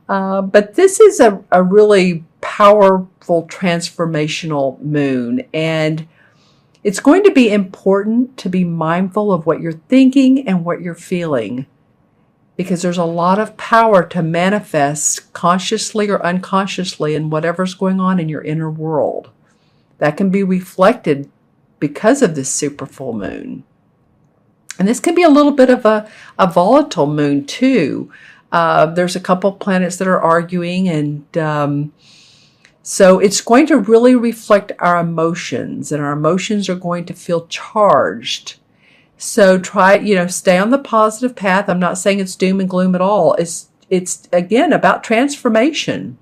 But this is a really powerful transformational moon, and it's going to be important to be mindful of what you're thinking and what you're feeling, because there's a lot of power to manifest consciously or unconsciously in whatever's going on in your inner world. That can be reflected because of this super full moon. And this can be a little bit of a volatile moon too. There's a couple planets that are arguing, and so it's going to really reflect our emotions, and our emotions are going to feel charged. So try, stay on the positive path. I'm not saying it's doom and gloom at all. It's again about transformation.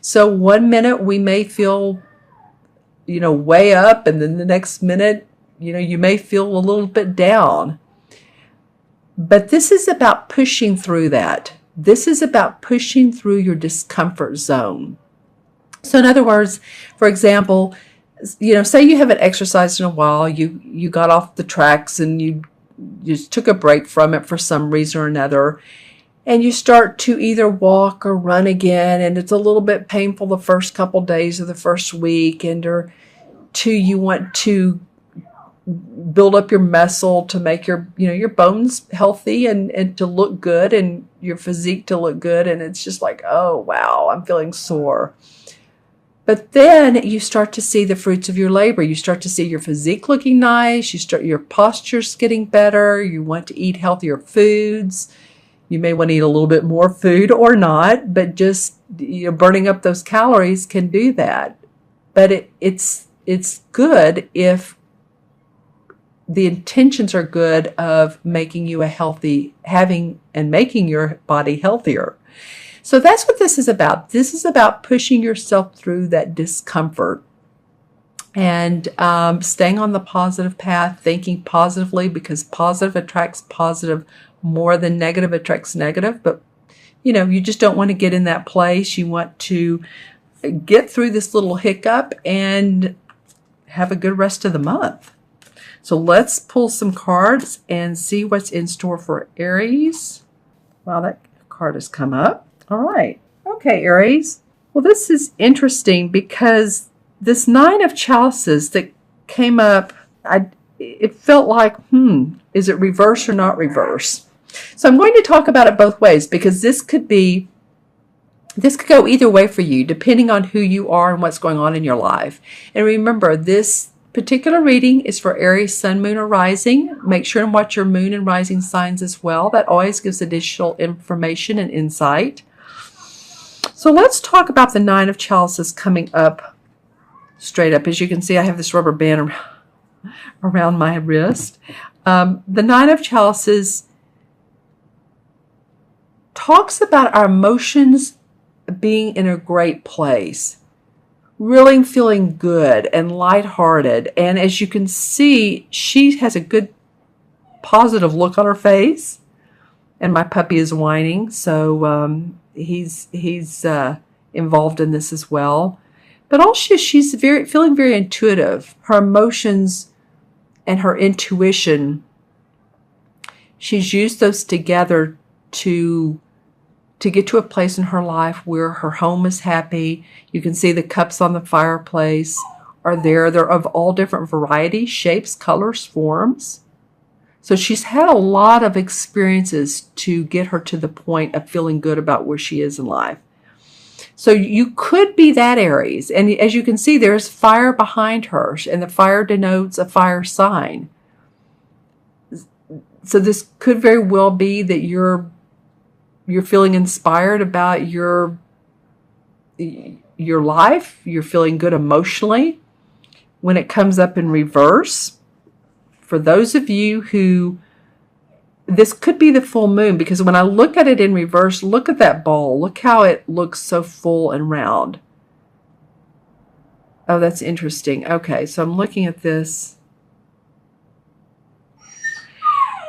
So one minute we may feel, way up, and then the next minute, you may feel a little bit down. But this is about pushing through that. This is about pushing through your discomfort zone. So in other words, for example, say you haven't exercised in a while, you got off the tracks and you just took a break from it for some reason or another, and you start to either walk or run again, and it's a little bit painful the first couple days of the first week, or two, you want to build up your muscle to make your bones healthy and to look good, and your physique to look good, and it's just like, oh wow, I'm feeling sore. But then you start to see the fruits of your labor. You start to see your physique looking nice. Your posture's getting better. You want to eat healthier foods. You may want to eat a little bit more food or not, but just burning up those calories can do that. But it's good if the intentions are good of making you making your body healthier. So that's what this is about. This is about pushing yourself through that discomfort and staying on the positive path, thinking positively, because positive attracts positive more than negative attracts negative. But, you just don't want to get in that place. You want to get through this little hiccup and have a good rest of the month. So let's pull some cards and see what's in store for Aries. Wow, that card has come up. All right. Okay, Aries. Well, this is interesting because this Nine of Chalices that came up, it felt like, is it reverse or not reverse? So I'm going to talk about it both ways, because this could go either way for you, depending on who you are and what's going on in your life. And remember, this particular reading is for Aries, Sun, Moon, or Rising. Make sure and watch your Moon and Rising signs as well. That always gives additional information and insight. So let's talk about the Nine of Chalices coming up straight up. As you can see, I have this rubber band around my wrist. The Nine of Chalices talks about our emotions being in a great place, really feeling good and lighthearted. And as you can see, she has a good positive look on her face, and my puppy is whining, so he's involved in this as well. But also she's feeling very intuitive. Her emotions and her intuition, she's used those together to get to a place in her life where her home is happy. You can see the cups on the fireplace are there. They're of all different varieties, shapes, colors, forms. So she's had a lot of experiences to get her to the point of feeling good about where she is in life. So you could be that Aries. And as you can see, there's fire behind her, and the fire denotes a fire sign. So this could very well be that you're feeling inspired about your life. You're feeling good emotionally. When it comes up in reverse, for those of you who, this could be the full moon, because when I look at it in reverse, look at that ball. Look how it looks so full and round. Oh, that's interesting. Okay, so I'm looking at this.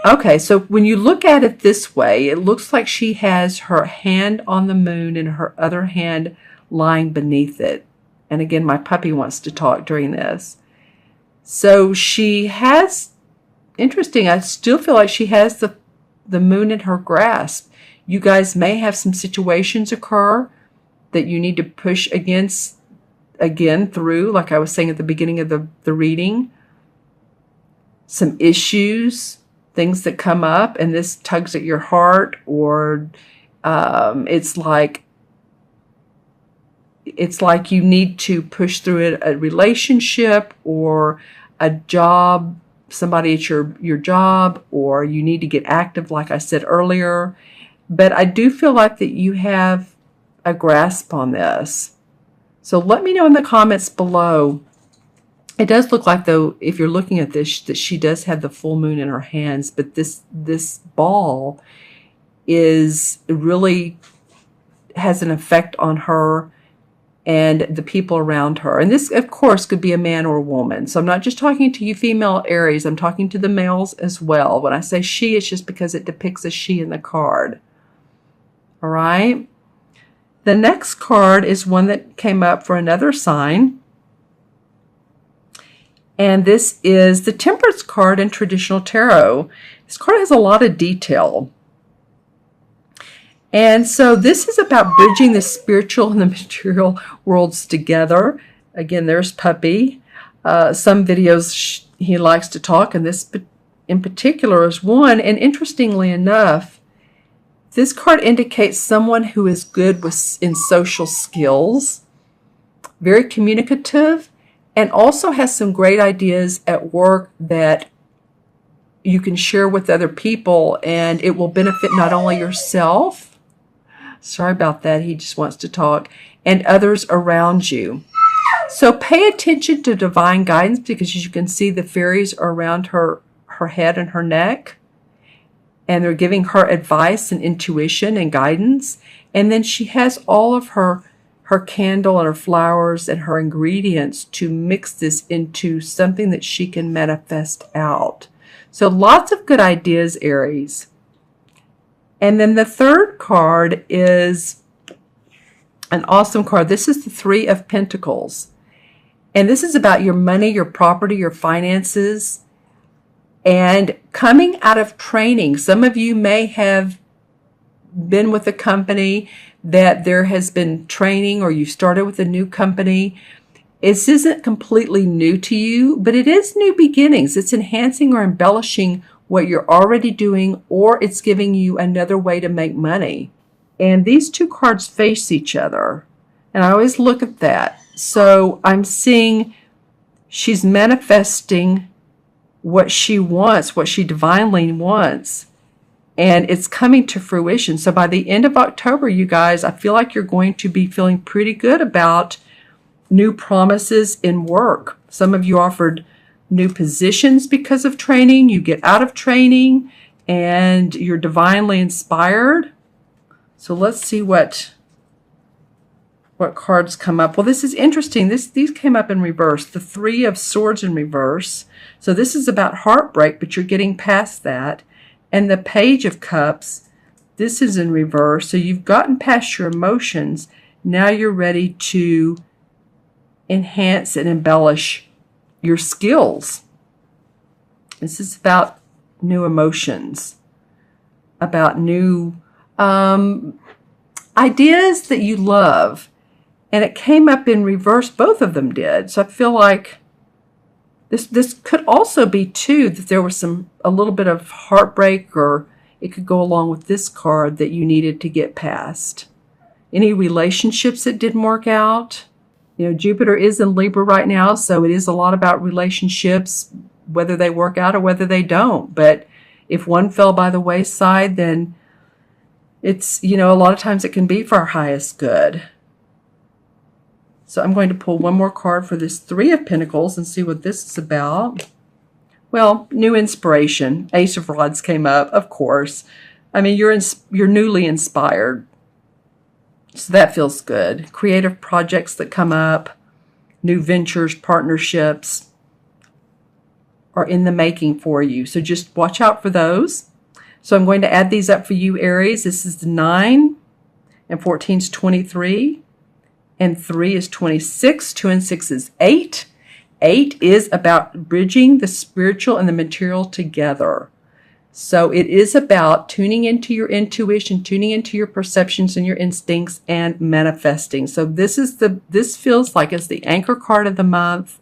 Okay, so when you look at it this way, it looks like she has her hand on the moon and her other hand lying beneath it. And again, my puppy wants to talk during this. So she has, interesting, I still feel like she has the moon in her grasp. You guys may have some situations occur that you need to push again through, like I was saying at the beginning of the reading. Some issues, things that come up, and this tugs at your heart, or it's like you need to push through a relationship or a job, somebody at your job, or you need to get active, like I said earlier. But I do feel like that you have a grasp on this. So let me know in the comments below. It does look like, though, if you're looking at this, that she does have the full moon in her hands, but this ball really has an effect on her and the people around her. And this, of course, could be a man or a woman. So I'm not just talking to you female Aries. I'm talking to the males as well. When I say she, it's just because it depicts a she in the card. All right? The next card is one that came up for another sign. And this is the Temperance card in traditional tarot. This card has a lot of detail. And so this is about bridging the spiritual and the material worlds together. Again, there's Puppy. Some videos he likes to talk, and this in particular is one. And interestingly enough, this card indicates someone who is good in social skills, very communicative, and also has some great ideas at work that you can share with other people, and it will benefit not only yourself, sorry about that, he just wants to talk, and others around you. So pay attention to divine guidance, because as you can see, the fairies are around her head and her neck, and they're giving her advice and intuition and guidance. And then she has all of her candle and her flowers and her ingredients to mix this into something that she can manifest out. So lots of good ideas, Aries. And then the third card is an awesome card. This is the Three of Pentacles. And this is about your money, your property, your finances, and coming out of training. Some of you may have been with a company that there has been training, or you started with a new company. This isn't completely new to you, but it is new beginnings. It's enhancing or embellishing what you're already doing, or it's giving you another way to make money. And these two cards face each other. And I always look at that. So I'm seeing she's manifesting what she wants, what she divinely wants. And it's coming to fruition. So by the end of October, you guys, I feel like you're going to be feeling pretty good about new promises in work. Some of you offered new positions because of training. You get out of training and you're divinely inspired. So let's see what cards come up. Well, this is interesting. These came up in reverse. The Three of Swords in reverse. So this is about heartbreak, but you're getting past that. And the Page of Cups, this is in reverse. So you've gotten past your emotions. Now you're ready to enhance and embellish your skills. This is about new emotions, about new ideas that you love. And it came up in reverse. Both of them did. So I feel like this could also be, too, that there was a little bit of heartbreak, or it could go along with this card that you needed to get past. Any relationships that didn't work out. You know, Jupiter is in Libra right now, so it is a lot about relationships, whether they work out or whether they don't. But if one fell by the wayside, then it's, you know, a lot of times it can be for our highest good. So I'm going to pull one more card for this Three of Pentacles and see what this is about. Well, new inspiration. Ace of Rods came up, of course. I mean, you're newly inspired. So that feels good. Creative projects that come up, new ventures, partnerships are in the making for you. So just watch out for those. So I'm going to add these up for you, Aries. This is the 9, and 14 is 23, and 3 is 26, 2 and 6 is 8. 8 is about bridging the spiritual and the material together. So it is about tuning into your intuition, tuning into your perceptions and your instincts, and manifesting. So this feels like it's the anchor card of the month.